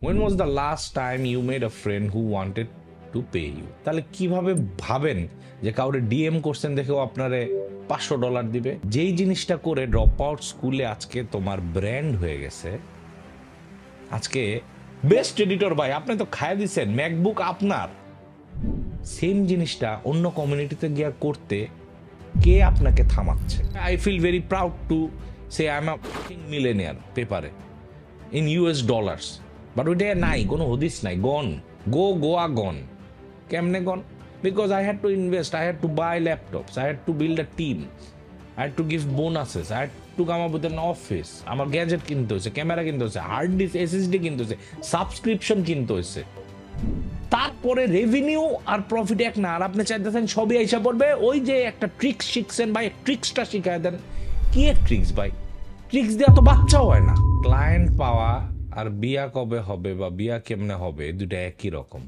When was the last time you made a friend who wanted to pay you? তাহলে কিভাবে ভাবেন যে কাউরে ডিএম করছেন দেখেও আপনারে $500 দিবে? যেই জিনিসটা করে ড্রপ আউট স্কুলে আজকে তোমার ব্র্যান্ড হয়ে গেছে, আজকে বেস্ট এডিটর ভাই আপনি তো খায় দিচ্ছেন, ম্যাকবুক আপনার, সেম জিনিসটা অন্য কমিউনিটিতে গিয়ে করতে কে আপনাকে থামাচ্ছে? I feel very proud to say I am a millionaire পেপারে ইন US ডলার্স, বাট ওইটা নাই, কোনো হদিস নাই, গন গোয়া গন। কেমনে gone? Because I had to invest, I had to buy laptops, I had to build a team, I had to give bonuses, I had to come up with an office. আমার gadget কিনতে হয়েছে, camera কিনতে হয়েছে, hard disk SSD কিনতে হয়েছে, subscription কিনতে হয়েছে। তারপরে রেভিনিউ আর প্রফিট এক না, আর আপনি চাইতেছেন সবই আইসা পড়বে। ওই যে একটা ট্রিক্স শিখছেন ভাই, ট্রিক্সটা শিখাই দেন। কি এক ট্রিক্স ভাই? ট্রিক্স দেওয়া তো বাচ্চাও হয় না। ক্লায়েন্ট পাওয়া আর বিয়া কবে হবে বা বিয়া কেমনে হবে দুটা একই রকম,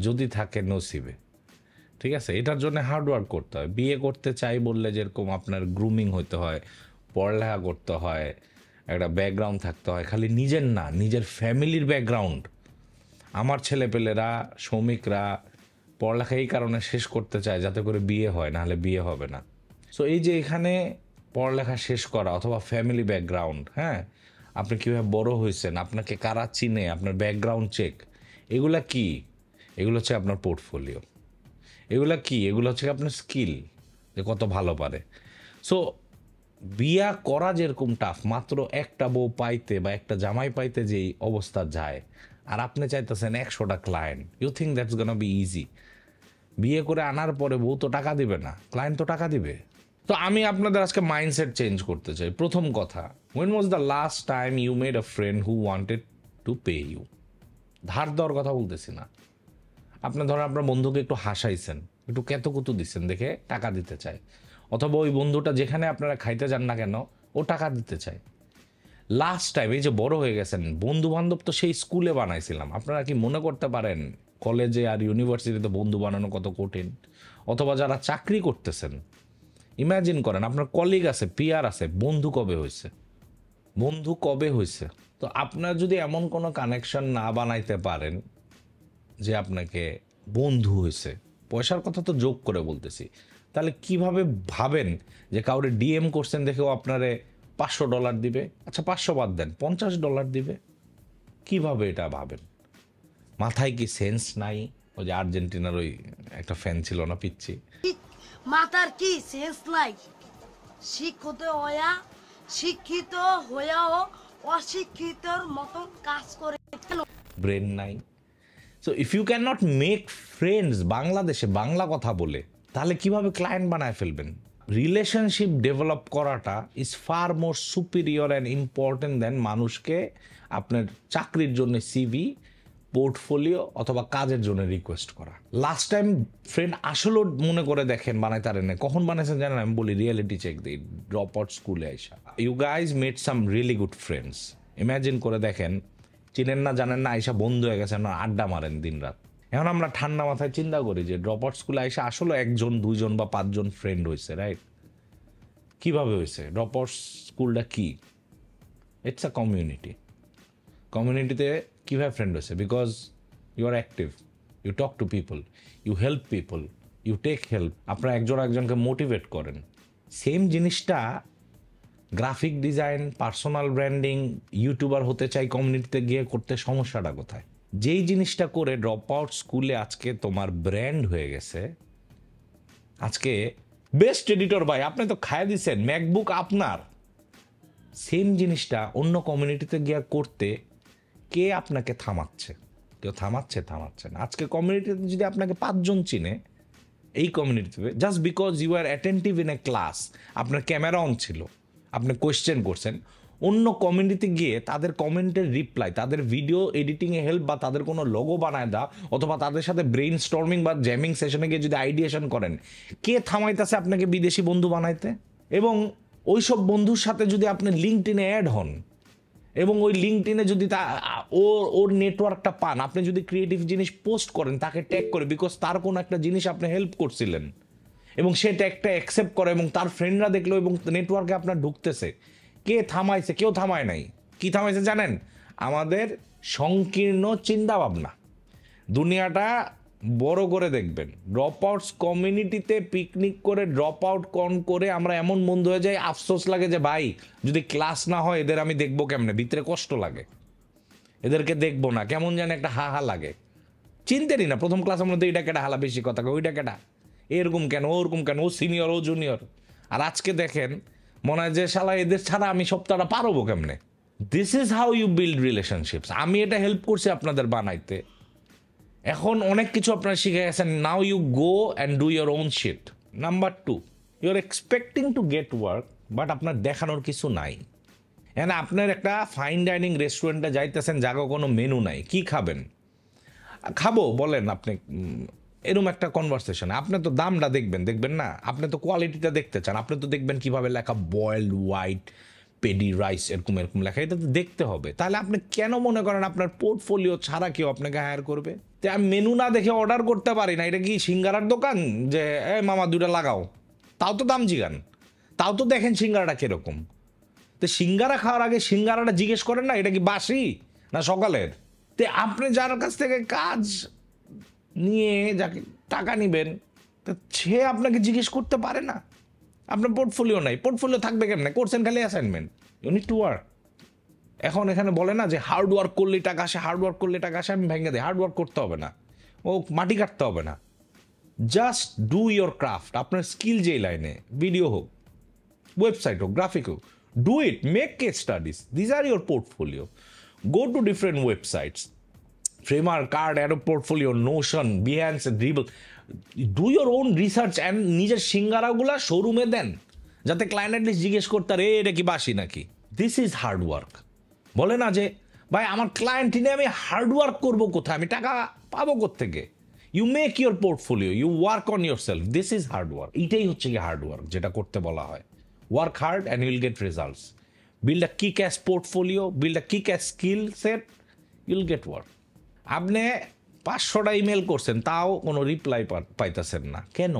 যদি থাকে নসিবে। ঠিক আছে, এটার জন্য হার্ডওয়ার্ক করতে হয়। বিয়ে করতে চাই বললে যেরকম আপনার গ্রুমিং হতে হয়, পড়ালেখা করতে হয়, একটা ব্যাকগ্রাউন্ড থাকতে হয়, খালি নিজের না, নিজের ফ্যামিলির ব্যাকগ্রাউন্ড। আমার ছেলেপেলেরা, শ্রমিকরা পড়ালেখা এই কারণে শেষ করতে চায় যাতে করে বিয়ে হয়, নাহলে বিয়ে হবে না। সো এই যে এখানে পড়ালেখা শেষ করা অথবা ফ্যামিলি ব্যাকগ্রাউন্ড, হ্যাঁ, আপনি কীভাবে বড় হয়েছেন, আপনাকে কারা চিনে, আপনার ব্যাকগ্রাউন্ড চেক, এগুলা কি? এগুলো হচ্ছে আপনার পোর্টফোলিও। এগুলা কি? এগুলো হচ্ছে আপনার স্কিল, যে কত ভালো পারে। সো বিয়া করা যেরকম টাফ, মাত্র একটা বউ পাইতে বা একটা জামাই পাইতে যেই অবস্থা যায়, আর আপনি চাইতেছেন 100টা client, you think that's gonna be easy? বিয়ে করে আনার পরে বউ তো টাকা দিবে না, ক্লায়েন্ট তো টাকা দিবে। তো আমি আপনাদের আজকে মাইন্ডসেট চেঞ্জ করতে চাই। প্রথম কথা, when was the last time you made a friend who wanted to pay you? ধার দেওয়ার কথা বলতেছি না। আপনি ধরেন আপনার বন্ধুকে একটু হাসাইছেন, একটু কেতকুতু দিচ্ছেন দেখে টাকা দিতে চায়, অথবা ওই বন্ধুটা যেখানে আপনারা খাইতে যান না কেন ও টাকা দিতে চায়। লাস্ট টাইম, এই যে বড় হয়ে গেছেন, বন্ধু বান্ধব তো সেই স্কুলে বানাইছিলাম। আপনারা কি মনে করতে পারেন কলেজে আর ইউনিভার্সিটিতে বন্ধু বানানো কত কঠিন? অথবা যারা চাকরি করতেছেন, ইমাজিন করেন আপনার কলিগ আছে, পিয়ার আছে, বন্ধু কবে হয়েছে? বন্ধু কবে হয়েছে? তো আপনার যদি এমন কোনো কানেকশন না বানাইতে পারেন যে আপনাকে বন্ধু হয়েছে, পয়সার কথা তো যোগ করে বলতেছি, তাহলে কিভাবে ভাবেন যে কাউরে ডিএম করছেন দেখেও আপনারে $500 দিবে? আচ্ছা 500 বাদ দেন, $50 দিবে? কিভাবে এটা ভাবেন? মাথায় কি সেন্স নাই? ওই যে আর্জেন্টিনার ওই একটা ফ্যান ছিল না, পিচ্ছি, মাথার কি সেন্স নাই? শিক্ষিত হয়েও অশিক্ষিতর মতো কাজ করে কেন? ব্রেন নাই। So if you can not make friends বাংলাদেশে বাংলা কথা বলে, তাহলে কিভাবে ক্লায়েন্ট বানায় ফেলবেন? রিলেশনশিপ ডেভেলপ করাটা is far more superior and important than মানুষকে আপনার চাকরির জন্য সিভি, পোর্টফোলিও অথবা কাজের জন্য রিকোয়েস্ট করা। লাস্ট টাইম ফ্রেন্ড আসলেও মনে করে দেখেন বানাইতে পারেন না, কখন বানাইছেন জানেন? আমি বলি রিয়েলিটি চেক দিই, ড্রপ আউট স্কুলে আইসা you guys made some really good friends. Imagine করে দেখেন, চিনেন না জানেন না, আইসা বন্ধু হয়ে গেছে, আপনার আড্ডা মারেন দিন রাত। এখন আমরা ঠান্ডা মাথায় চিন্তা করি যে ড্রপ আউট স্কুলে আইসা আসলে 1জন 2জন বা 5জন ফ্রেন্ড হয়েছে, রাইট? কিভাবে হয়েছে? ড্রপ আউট স্কুলটা কি? It's a community. কমিউনিটিতে কীভাবে ফ্রেন্ড হয়েছে? Because you are active, you talk to people, you help people, you take help, আপনারা একজন একজনকে মোটিভেট করেন। সেম জিনিসটা graphic design, personal branding, YouTuber হতে চাই কমিউনিটিতে গিয়ে করতে সমস্যাটা কোথায়? যেই জিনিসটা করে ড্রপ আউট স্কুলে আজকে তোমার ব্র্যান্ড হয়ে গেছে, আজকে বেস্ট এডিটর ভাই আপনি তো খায় দিচ্ছেন, ম্যাকবুক আপনার, সেম জিনিসটা অন্য কমিউনিটিতে গিয়ে করতে কে আপনাকে থামাচ্ছে? কেউ থামাচ্ছে না। আজকে কমিউনিটিতে যদি আপনাকে 5জন চিনে, এই কমিউনিটিতে, just because you are attentive in a class, আপনার ক্যামেরা অন ছিল, আপনি কোয়েশ্চেন করছেন, অন্য কমিউনিটিতে গিয়ে তাদের কমেন্টের রিপ্লাই, তাদের ভিডিও এডিটিংয়ে হেল্প বা তাদের কোনো লোগো বানায় দেওয়া, অথবা তাদের সাথে ব্রেইন স্টর্মিং বা জ্যামিং সেশনে গিয়ে যদি আইডিয়েশন করেন, কে থামাইতেছে আপনাকে বিদেশি বন্ধু বানাইতে? এবং ওইসব বন্ধুর সাথে যদি আপনি লিঙ্কডইনে অ্যাড হন এবং ওই লিঙ্কডইনে যদি ওর নেটওয়ার্কটা পান, আপনি যদি ক্রিয়েটিভ জিনিস পোস্ট করেন তাকে ট্যাগ করে, বিকজ তার কোনো একটা জিনিস আপনি হেল্প করছিলেন এবং সে ট্যাগটা অ্যাকসেপ্ট করে এবং তার ফ্রেন্ডরা দেখলো এবং নেটওয়ার্কে আপনার ঢুকতেছে, কে থামাইছে? কেউ থামায় নাই। কি থামাইছে জানেন? আমাদের সংকীর্ণ চিন্তা ভাবনা। দুনিয়াটা বড় করে দেখবেন। ড্রপ আউটস কমিউনিটিতে পিকনিক করে ড্রপ আউট করে আমরা এমন বন্ধু হয়ে যাই, আফসোস লাগে যে ভাই যদি ক্লাস না হয় এদের আমি দেখবো কেমনে, ভিতরে কষ্ট লাগে, এদেরকে দেখবো না, কেমন যেন একটা হা লাগে। চিনতেনই না প্রথম ক্লাসের মধ্যে এটা কেটা হালা বেশি কথা, ওইটা কেটা এরকম কেন, ওরকম কেন, ও সিনিয়র ও জুনিয়র। আর আজকে দেখেন মনে হয় যে শালা এদের ছাড়া আমি সপ্তাহটা পারবো কেমনে। This is how you build relationships. আমি এটা হেল্প করছি আপনাদের বানাইতে। এখন অনেক কিছু আপনারা শিখে গেছেন, now you go and do your own shit. Number 2, you are expecting to get work, but আপনার দেখানোর কিছু নাই। হ্যাঁ, আপনার একটা ফাইন ডাইনিং রেস্টুরেন্টে যাইতেছেন, জায়গা কোনো মেনু নাই, কি খাবেন? খাবো বলেন আপনি, এরকম একটা কনভারসেশন। আপনি তো দামটা দেখবেন না, আপনি তো কোয়ালিটিটা দেখতে চান, আপনি তো দেখবেন কিভাবে লেখা বয়েলড হোয়াইট পেডি রাইস এরকম লেখা, এটা তো দেখতে হবে। তাহলে আপনি কেন মনে করেন আপনার পোর্টফোলিও ছাড়া কেউ আপনাকে হায়ার করবে? তো আমি মেনু না দেখে অর্ডার করতে পারি না। এটা কি সিঙ্গারার দোকান যে মামা 2টা লাগাও? তাও তো দাম জিগান, তাও তো দেখেন সিঙ্গারাটা কিরকম। তো সিঙ্গারা খাওয়ার আগে সিঙ্গারাটা জিজ্ঞেস করেন না এটা কি বাসি না সকালের? তো আপনি যার কাছ থেকে কাজ নিয়ে যাকে টাকা নেবেন, তো সে আপনাকে জিজ্ঞেস করতে পারে না। আপনার পোর্টফোলিও নাই, পোর্টফোলিও থাকবে কেমনে? করছেন খালি assignment. You need to work. এখন এখানে বলে না যে হার্ড ওয়ার্ক করলে টাকা আসে, হার্ড ওয়ার্ক করলে টাকা আসে। আমি ভেঙে দিই, হার্ড ওয়ার্ক করতে হবে না, ও মাটি কাটতে হবে না। Just do your craft. আপনার স্কিল যেই লাইনে, ভিডিও হোক, ওয়েবসাইট হোক, গ্রাফিক হোক, do it, make case studies, these are your portfolio. Go to different websites, Framework, Card, Adobe Portfolio, Notion, Behance, Dribble. Do your own research and নিজের সিঙ্গারাগুলা শোরুমে দেন, যাতে client at least জিজ্ঞেস করতে রে এটা কি বাসি নাকি। This is hard work. বলে না যে ভাই আমার ক্লায়েন্ট নিয়ে আমি হার্ড ওয়ার্ক করবো কোথায়, আমি টাকা পাবো কোত্থেকে? You make your portfolio, you work on yourself, this is hard work. এইটাই হচ্ছে কি হার্ড ওয়ার্ক, যেটা করতে বলা হয়। Work hard and you'll get results. Build a kick ass portfolio, build a kick ass skill set, you'll get work. আপনি 500টা email করছেন, তাও কোনো রিপ্লাই পাইতেছেন না কেন?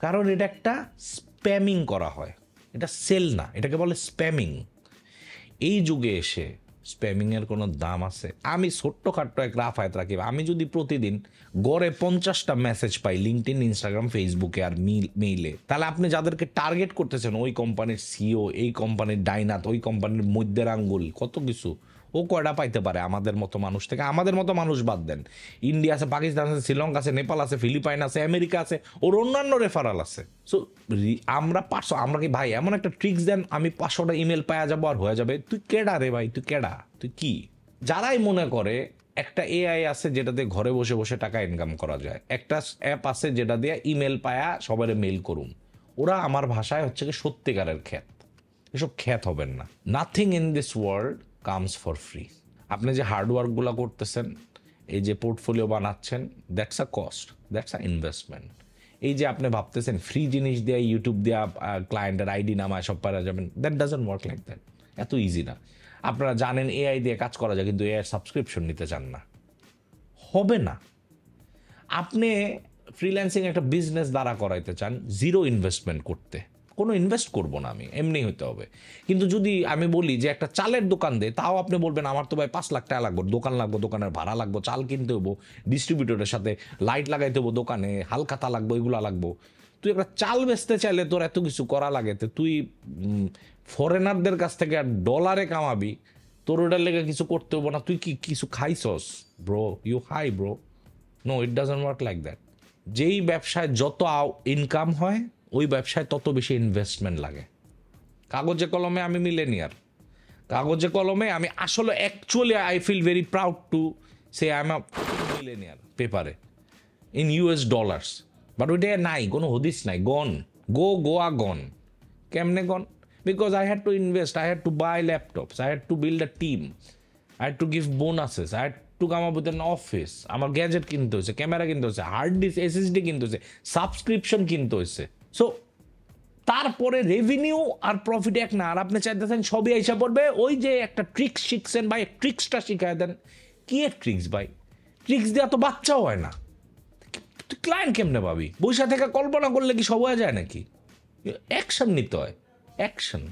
কারণ এটা একটা স্প্যামিং করা হয়, এটা সেল না, এটাকে বলে স্প্যামিং। এই যুগে এসে স্প্যামিংয়ের কোনো দাম আছে? আমি ছোট্টখাট্ট এক রাফায়ত রাখি, আমি যদি প্রতিদিন গড়ে 50টা মেসেজ পাই লিঙ্কডইন, ইনস্টাগ্রাম, ফেসবুকে আর মেইলে, তাহলে আপনি যাদেরকে টার্গেট করতেছেন, ওই কোম্পানির সিও, এই কোম্পানির ডাইনাত, ওই কোম্পানির মধ্যের আঙ্গুল, কত কিছু, ও কয়টা পাইতে পারে আমাদের মতো মানুষ থেকে? আমাদের মতো মানুষ বাদ দেন, ইন্ডিয়া আছে, পাকিস্তান আছে, শ্রীলঙ্কা আছে, নেপাল আছে, ফিলিপাইন আছে, আমেরিকা আছে, ওর অন্যান্য রেফারাল আছে। সো আমরা কি ভাই এমন একটা ট্রিক্স দেন আমি 500টা ইমেল পাওয়া যাবো আর হয়ে যাবে? তুই কেডা রে ভাই, তুই কেডা, তুই কি? যারাই মনে করে একটা এআই আছে যেটাতে ঘরে বসে বসে টাকা ইনকাম করা যায়, একটা অ্যাপ আছে যেটা দিয়ে ইমেল পায়া সবারে মেল করুন, ওরা আমার ভাষায় হচ্ছে কি সত্যিকারের খ্যাত। এসব খ্যাত হবেন না। Nothing in this world comes for free. আপনি যে হার্ডওয়ার্কগুলো করতেছেন, এই যে পোর্টফোলিও বানাচ্ছেন, that's a cost, that's a investment. এই যে আপনি ভাবতেছেন ফ্রি জিনিস দিয়ে ইউটিউব দিয়ে ক্লায়েন্টের আইডি নামায় সব পারা যাবেন, that doesn't work like that. এত ইজি না। আপনারা জানেন এআই দিয়ে কাজ করা যায়, কিন্তু এআই সাবস্ক্রিপশন নিতে চান না, হবে না। আপনি ফ্রিল্যান্সিং একটা বিজনেস দ্বারা করাইতে চান, জিরো ইনভেস্টমেন্ট করতে, কোনো ইনভেস্ট করবো না আমি, এমনি হতে হবে। কিন্তু যদি আমি বলি যে একটা চালের দোকান দে, তাও আপনি বলবেন আমার তো ভাই 5 লাখ টাকা লাগবে, দোকান লাগবো, দোকানের ভাড়া লাগবো, চাল কিনতে হবো, ডিস্ট্রিবিউটরের সাথে লাইট লাগাইতে হবো, দোকানে হালখাতা লাগবো, এগুলো লাগবো। তুই একটা চাল বেচতে চাইলে তোর এত কিছু করা লাগে, তো তুই ফরেনারদের কাছ থেকে আর ডলারে কামাবি, তোর ওটার লেগে কিছু করতে হবো না? তুই কি কিছু খাইছস bro? You high bro? No, it doesn't work like that. যেই ব্যবসায় যত ইনকাম হয়, ওই ব্যবসায় তত বেশি ইনভেস্টমেন্ট লাগে। কাগজে কলমে আমি মিলেনিয়ার, কাগজে কলমে আমি আসলে actually I feel very proud to say I am a millionaire পেপারে ইন US ডলার্স, বাট ওইটা নাই, কোনো হদিস নাই। গন, গোয়া গন। কেমনে gone? Because I had to invest, I had to buy laptops, I had to build a team, I had to give bonuses, I had to come up with an office. আমার gadget কিনতে হয়েছে, camera কিনতে হয়েছে, hard disk, SSD কিনতে হয়েছে, subscription কিনতে হয়েছে। So তারপরে রেভিনিউ আর প্রফিট এক না। আর আপনি চাইতেছেন সবই আইসা পড়বে। ওই যে একটা ট্রিক্স শিখছেন ভাই, ট্রিক্সটা শিখাই দেন। কি এর ট্রিক্স ভাই? ট্রিক্স দেওয়া তো বাচ্চাও হয় না। তুই ক্লায়েন্ট কেমনে পাবি? বৈশা থেকে কল্পনা করলে কি সব হয়ে যায় নাকি? অ্যাকশন নিতে হয়, অ্যাকশন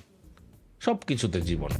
সব কিছুতে জীবনে।